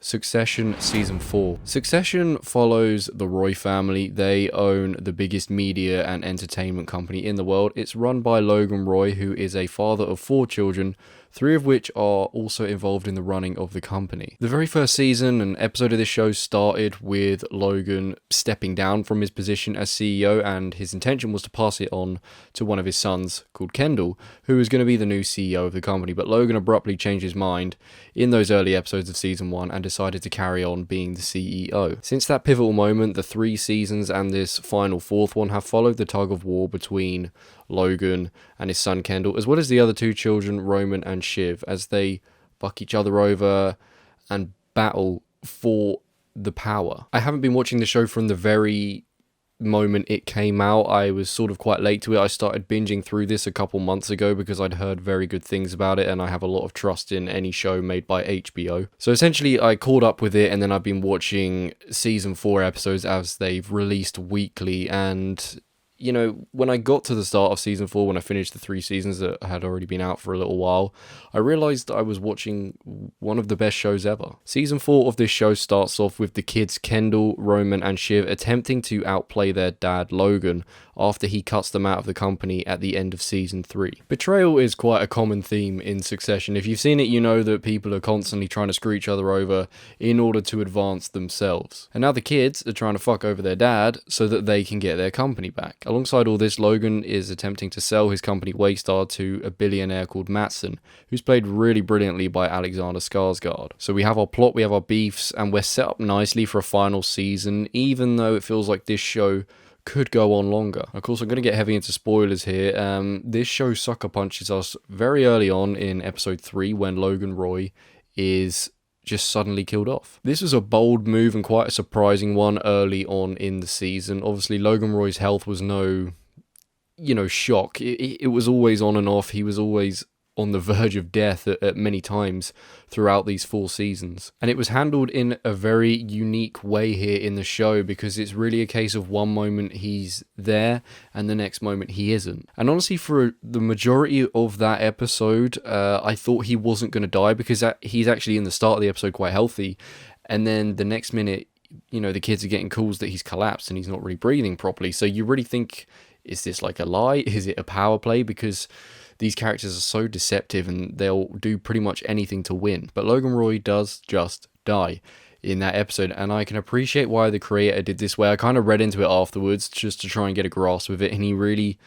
Succession Season 4. Succession follows the Roy family. They own the biggest media and entertainment company in the world. It's run by Logan Roy, who is a father of 4 children, 3 of which are also involved in the running of the company. The very first season and episode of this show started with Logan stepping down from his position as CEO, and his intention was to pass it on to one of his sons called Kendall, who was going to be the new CEO of the company. But Logan abruptly changed his mind in those early episodes of season 1 and decided to carry on being the CEO. Since that pivotal moment, the 3 seasons and this final 4th one have followed the tug of war between Logan and his son Kendall, as well as the other 2 children, Roman and Shiv, as they fuck each other over and battle for the power. I haven't been watching the show from the very moment it came out. I was sort of quite late to it. I started binging through this a couple months ago because I'd heard very good things about it, and I have a lot of trust in any show made by HBO. So essentially I caught up with it, and then I've been watching season 4 episodes as they've released weekly. And you know, when I got to the start of season 4, when I finished the 3 seasons that had already been out for a little while, I realized I was watching one of the best shows ever. Season 4 of this show starts off with the kids Kendall, Roman and Shiv attempting to outplay their dad Logan after he cuts them out of the company at the end of season 3. Betrayal is quite a common theme in Succession. If you've seen it, you know that people are constantly trying to screw each other over in order to advance themselves. And now the kids are trying to fuck over their dad so that they can get their company back. Alongside all this, Logan is attempting to sell his company Waystar to a billionaire called Mattson, who's played really brilliantly by Alexander Skarsgård. So we have our plot, we have our beefs, and we're set up nicely for a final season, even though it feels like this show could go on longer. Of course, I'm going to get heavy into spoilers here. This show sucker punches us very early on in episode 3 when Logan Roy is just suddenly killed off. This was a bold move and quite a surprising one early on in the season. Obviously, Logan Roy's health was no, shock. It was always on and off. He was always on the verge of death at many times throughout these 4 seasons. And it was handled in a very unique way here in the show, because it's really a case of one moment he's there and the next moment he isn't. And honestly, for the majority of that episode, I thought he wasn't going to die, because he's actually in the start of the episode quite healthy, and then the next minute, the kids are getting calls that he's collapsed and he's not really breathing properly. So you really think, is this like a lie? Is it a power play? Because these characters are so deceptive and they'll do pretty much anything to win. But Logan Roy does just die in that episode, and I can appreciate why the creator did this way. I kind of read into it afterwards just to try and get a grasp of it, and he really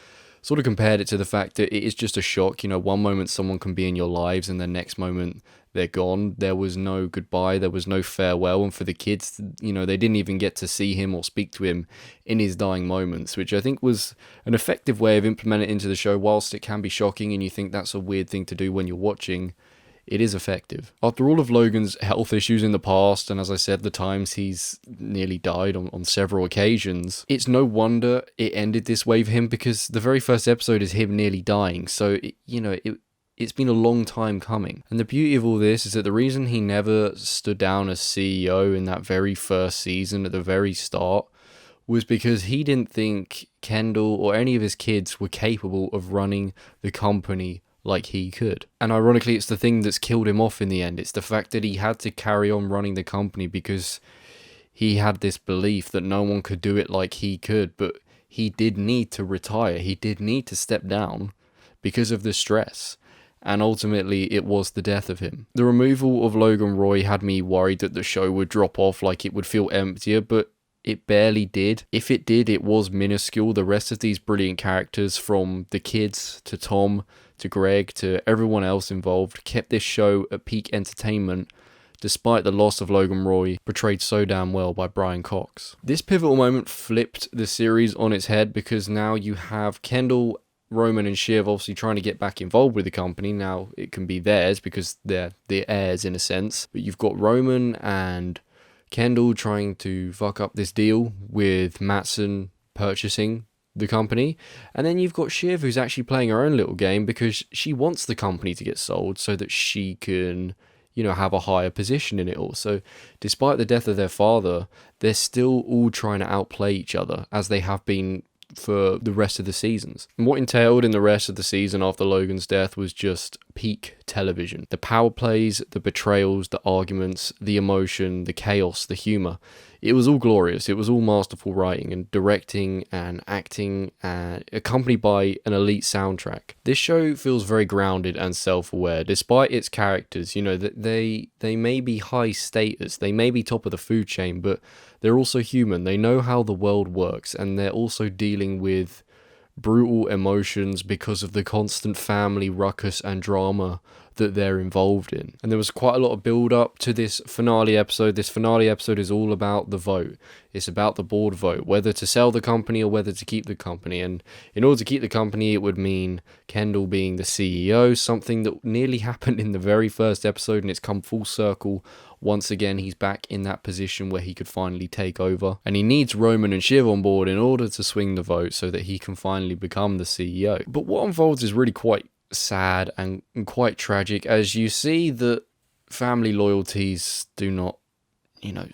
sort of compared it to the fact that it is just a shock. One moment someone can be in your lives and the next moment they're gone. There was no goodbye, there was no farewell, and for the kids, they didn't even get to see him or speak to him in his dying moments, which I think was an effective way of implementing it into the show. Whilst it can be shocking and you think that's a weird thing to do when you're watching, it is effective. After all of Logan's health issues in the past, and as I said, the times he's nearly died on several occasions, it's no wonder it ended this way for him, because the very first episode is him nearly dying. So, it's been a long time coming. And the beauty of all this is that the reason he never stood down as CEO in that very first season at the very start was because he didn't think Kendall or any of his kids were capable of running the company like he could. And ironically, it's the thing that's killed him off in the end. It's the fact that he had to carry on running the company because he had this belief that no one could do it like he could. But he did need to retire. He did need to step down because of the stress. And ultimately, it was the death of him. The removal of Logan Roy had me worried that the show would drop off, like it would feel emptier, but it barely did. If it did, it was minuscule. The rest of these brilliant characters, from the kids to Tom to Greg to everyone else involved, kept this show at peak entertainment despite the loss of Logan Roy, portrayed so damn well by Brian Cox. This pivotal moment flipped the series on its head, because now you have Kendall, Roman and Shiv obviously trying to get back involved with the company. Now it can be theirs because they're the heirs in a sense. But you've got Roman and Kendall trying to fuck up this deal with Mattson purchasing the company. And then you've got Shiv, who's actually playing her own little game because she wants the company to get sold so that she can, have a higher position in it all. So despite the death of their father, they're still all trying to outplay each other, as they have been for the rest of the seasons. And what entailed in the rest of the season after Logan's death was just peak television. The power plays, the betrayals, the arguments, the emotion, the chaos, the humor. It was all glorious. It was all masterful writing and directing and acting, and accompanied by an elite soundtrack. This show feels very grounded and self-aware, despite its characters. You know, that they may be high status, they may be top of the food chain, but they're also human. They know how the world works, and they're also dealing with brutal emotions because of the constant family ruckus and drama that they're involved in. And there was quite a lot of build up to this finale episode. This finale episode is all about the vote. It's about the board vote, whether to sell the company or whether to keep the company. And in order to keep the company, it would mean Kendall being the CEO, something that nearly happened in the very first episode, and it's come full circle. Once again, he's back in that position where he could finally take over. And he needs Roman and Shiv on board in order to swing the vote so that he can finally become the CEO. But what unfolds is really quite sad and quite tragic, as you see that family loyalties do not,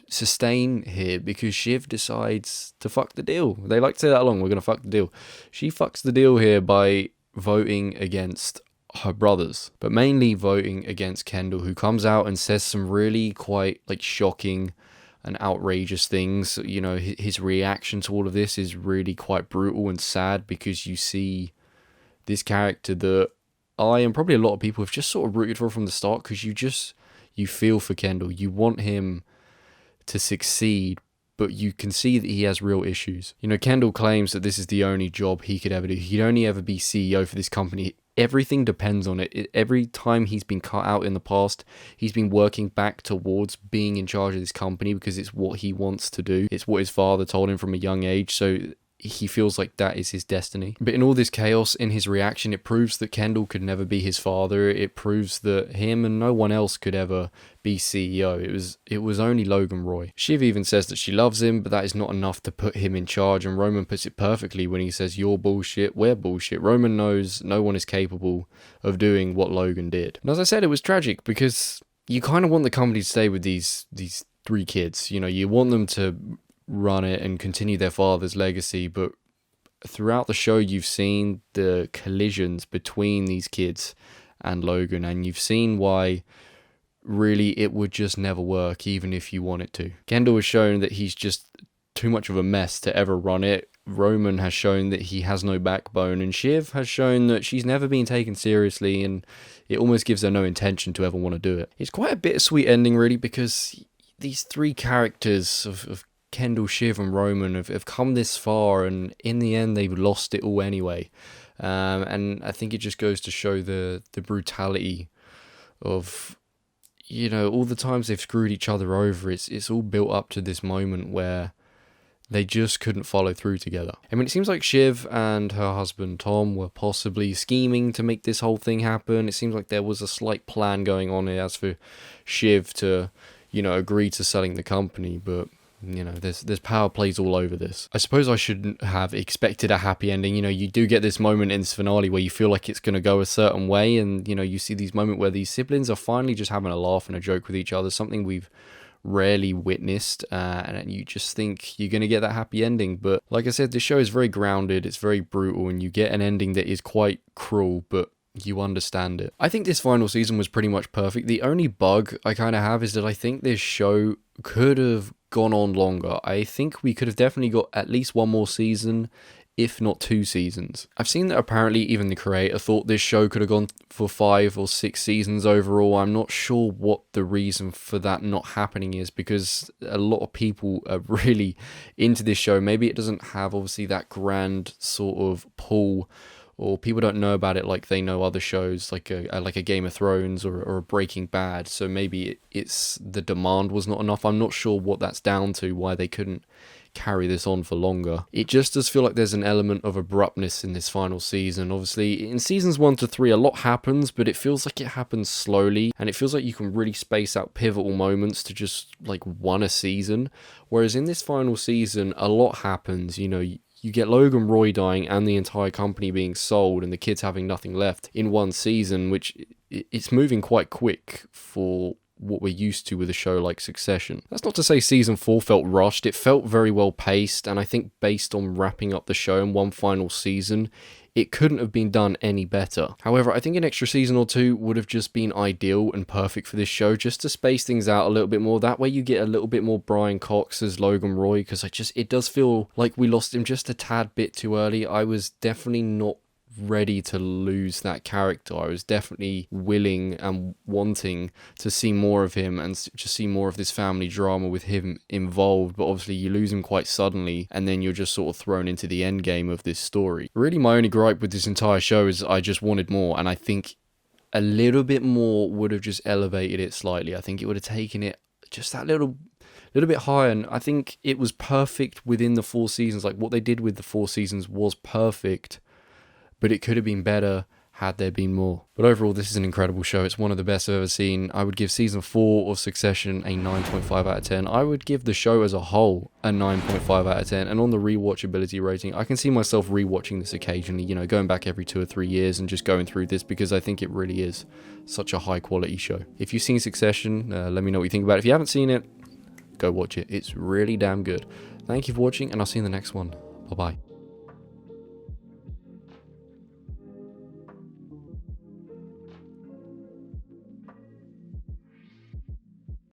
sustain here, because Shiv decides to fuck the deal. They like to say that along, we're going to fuck the deal. She fucks the deal here by voting against her brothers, but mainly voting against Kendall, who comes out and says some really quite shocking and outrageous things. His reaction to all of this is really quite brutal and sad, because you see this character that I and probably a lot of people have just sort of rooted for from the start, because you feel for Kendall. You want him to succeed, but you can see that he has real issues. Kendall claims that this is the only job he could ever do. He'd only ever be CEO for this company. Everything depends on it. Every time he's been cut out in the past, he's been working back towards being in charge of this company because it's what he wants to do. It's what his father told him from a young age, so he feels like that is his destiny. But in all this chaos, in his reaction, it proves that Kendall could never be his father. It proves that him and no one else could ever be CEO. It was only Logan Roy. Shiv even says that she loves him, but that is not enough to put him in charge, and Roman puts it perfectly when he says, "You're bullshit, we're bullshit." Roman knows no one is capable of doing what Logan did. And as I said, it was tragic, because you kind of want the company to stay with these three kids. You want them to run it and continue their father's legacy, but throughout the show you've seen the collisions between these kids and Logan, and you've seen why really it would just never work even if you want it to. Kendall has shown that he's just too much of a mess to ever run it. Roman has shown that he has no backbone, and Shiv has shown that she's never been taken seriously, and it almost gives her no intention to ever want to do it. It's quite a bittersweet ending really, because these three characters of Kendall, Shiv and Roman have come this far, and in the end they've lost it all anyway. And I think it just goes to show the brutality of, all the times they've screwed each other over. It's all built up to this moment where they just couldn't follow through together. I mean, it seems like Shiv and her husband Tom were possibly scheming to make this whole thing happen. It seems like there was a slight plan going on here as for Shiv to, agree to selling the company, but there's power plays all over this. I suppose I shouldn't have expected a happy ending. You do get this moment in this finale where you feel like it's going to go a certain way, and you see these moments where these siblings are finally just having a laugh and a joke with each other, something we've rarely witnessed, and you just think you're going to get that happy ending. But like I said, this show is very grounded, it's very brutal, and you get an ending that is quite cruel, but you understand it. I think this final season was pretty much perfect. The only bug I kind of have is that I think this show could have gone on longer. I think we could have definitely got at least one more season, if not 2 seasons. I've seen that apparently even the creator thought this show could have gone for 5 or 6 seasons overall. I'm not sure what the reason for that not happening is, because a lot of people are really into this show. Maybe it doesn't have obviously that grand sort of pull, or people don't know about it like they know other shows like a Game of Thrones or a Breaking Bad. So maybe it's the demand was not enough. I'm not sure what that's down to, why they couldn't carry this on for longer. It just does feel like there's an element of abruptness in this final season. Obviously, in seasons 1 to 3, a lot happens, but it feels like it happens slowly, and it feels like you can really space out pivotal moments to just one a season. Whereas in this final season, a lot happens. You get Logan Roy dying and the entire company being sold and the kids having nothing left in one season, which it's moving quite quick for what we're used to with a show like Succession. That's not to say season 4 felt rushed. It felt very well paced, and I think based on wrapping up the show in one final season, it couldn't have been done any better. However, I think an extra season or two would have just been ideal and perfect for this show, just to space things out a little bit more. That way you get a little bit more Brian Cox as Logan Roy, because it does feel like we lost him just a tad bit too early. I was definitely not ready to lose that character. I was definitely willing and wanting to see more of him and just see more of this family drama with him involved, but obviously you lose him quite suddenly and then you're just sort of thrown into the end game of this story. Really, my only gripe with this entire show is I just wanted more, and I think a little bit more would have just elevated it slightly. I think it would have taken it just that little bit higher, and I think it was perfect within the 4 seasons. Like, what they did with the 4 seasons was perfect, but it could have been better had there been more. But overall, this is an incredible show. It's one of the best I've ever seen. I would give season 4 of Succession a 9.5 out of 10. I would give the show as a whole a 9.5 out of 10. And on the rewatchability rating, I can see myself rewatching this occasionally, you know, going back every 2 or 3 years and just going through this, because I think it really is such a high quality show. If you've seen Succession, let me know what you think about it. If you haven't seen it, go watch it. It's really damn good. Thank you for watching, and I'll see you in the next one. Bye-bye.